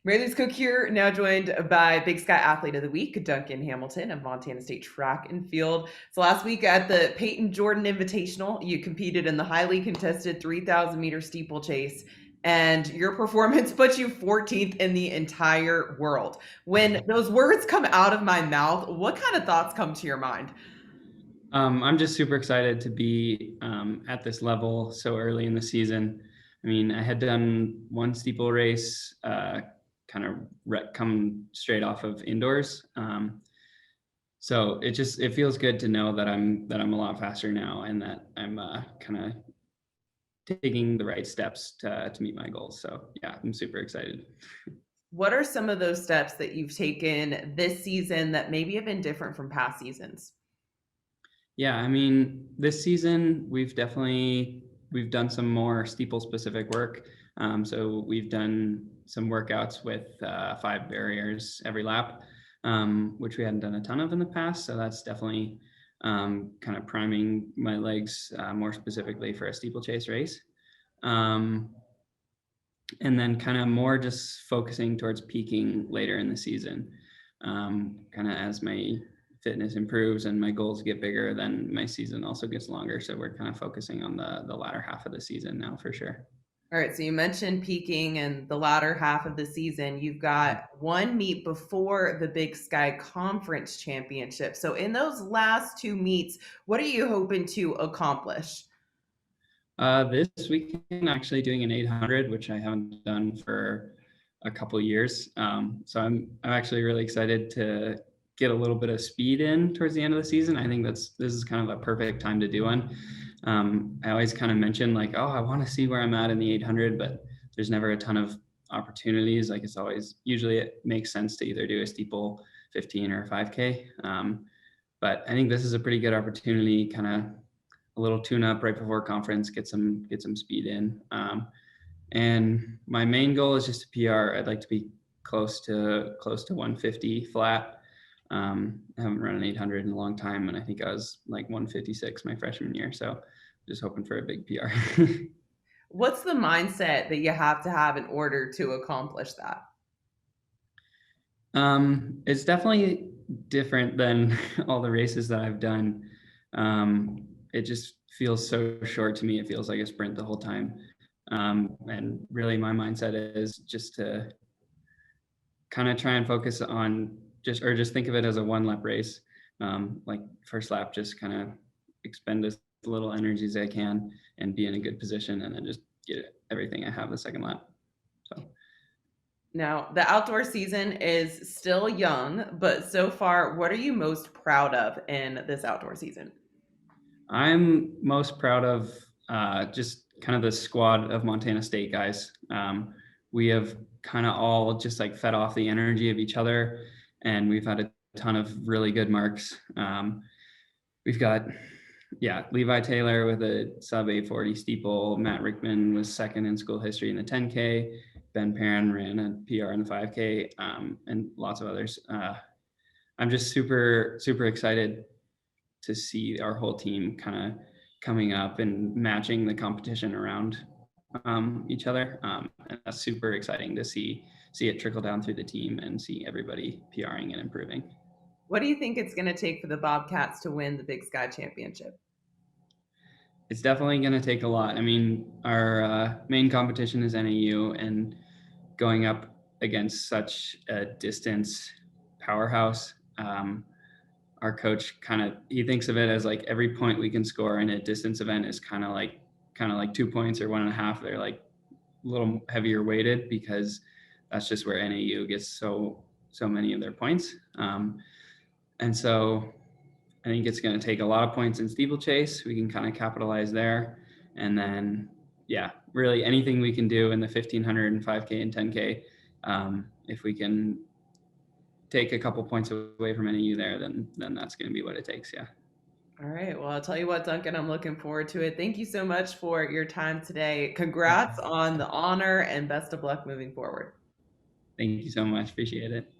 Mary's Cook here, now joined by Big Sky Athlete of the Week, Duncan Hamilton of Montana State Track and Field. So last week at the Peyton Jordan Invitational, you competed in the highly contested 3,000-meter steeplechase, and your performance put you 14th in the entire world. When those words come out of my mouth, what kind of thoughts come to your mind? I'm just super excited to be at this level so early in the season. I mean, I had done one steeple race, kind of come straight off of indoors. So it feels good to know that I'm a lot faster now, and that I'm kind of taking the right steps to meet my goals. So yeah, I'm super excited. What are some of those steps that you've taken this season that maybe have been different from past seasons? Yeah, I mean, this season we've done some more steeple specific work. So we've done some workouts with 5 barriers every lap, which we hadn't done a ton of in the past. So that's definitely kind of priming my legs more specifically for a steeplechase race. Um, and then kind of more just focusing towards peaking later in the season. Kind of as my fitness improves and my goals get bigger, then my season also gets longer. So we're kind of focusing on the latter half of the season now for sure. All right, so you mentioned peaking in the latter half of the season. You've got one meet before the Big Sky Conference Championship. So, in those last two meets, what are you hoping to accomplish? This weekend, I'm actually doing an 800, which I haven't done for a couple of years. So I'm actually really excited to get a little bit of speed in towards the end of the season. I think this is kind of a perfect time to do one. I always kind of mention like, oh, I want to see where I'm at in the 800, but there's never a ton of opportunities. Like it's always usually it makes sense to either do a steeple 15 or a 5K. But I think this is a pretty good opportunity, kind of a little tune up right before conference, get some speed in. And my main goal is just a PR. I'd like to be close to 150 flat. I haven't run an 800 in a long time, and I think I was like 156 my freshman year. So just hoping for a big PR. What's the mindset that you have to have in order to accomplish that? It's definitely different than all the races that I've done. It just feels so short to me. It feels like a sprint the whole time. And really, my mindset is just to kind of try and focus on just think of it as a 1 lap race. Like first lap, just kind of expend as little energy as I can and be in a good position, and then just get everything I have the second lap. So. Now, the outdoor season is still young, but so far, what are you most proud of in this outdoor season? I'm most proud of just kind of the squad of Montana State guys. We have kind of all just like fed off the energy of each other, and we've had a ton of really good marks. We've got, yeah, Levi Taylor with a sub 840 steeple. Matt Rickman was second in school history in the 10K. Ben Perrin ran a PR in the 5K, and lots of others. I'm just super excited to see our whole team kind of coming up and matching the competition around each other. And that's super exciting to see it trickle down through the team and see everybody PRing and improving. What do you think it's going to take for the Bobcats to win the Big Sky Championship? It's definitely going to take a lot. I mean, our main competition is NAU, and going up against such a distance powerhouse, our coach he thinks of it as like every point we can score in a distance event is kind of like 2 points or 1.5. They're like a little heavier weighted because that's just where NAU gets so many of their points. And so I think it's going to take a lot of points in steeplechase. We can kind of capitalize there. And then, yeah, really anything we can do in the 1500 and 5K and 10K. If we can take a couple points away from NAU there, then that's going to be what it takes. Yeah. All right. Well, I'll tell you what, Duncan, I'm looking forward to it. Thank you so much for your time today. Congrats on the honor and best of luck moving forward. Thank you so much. Appreciate it.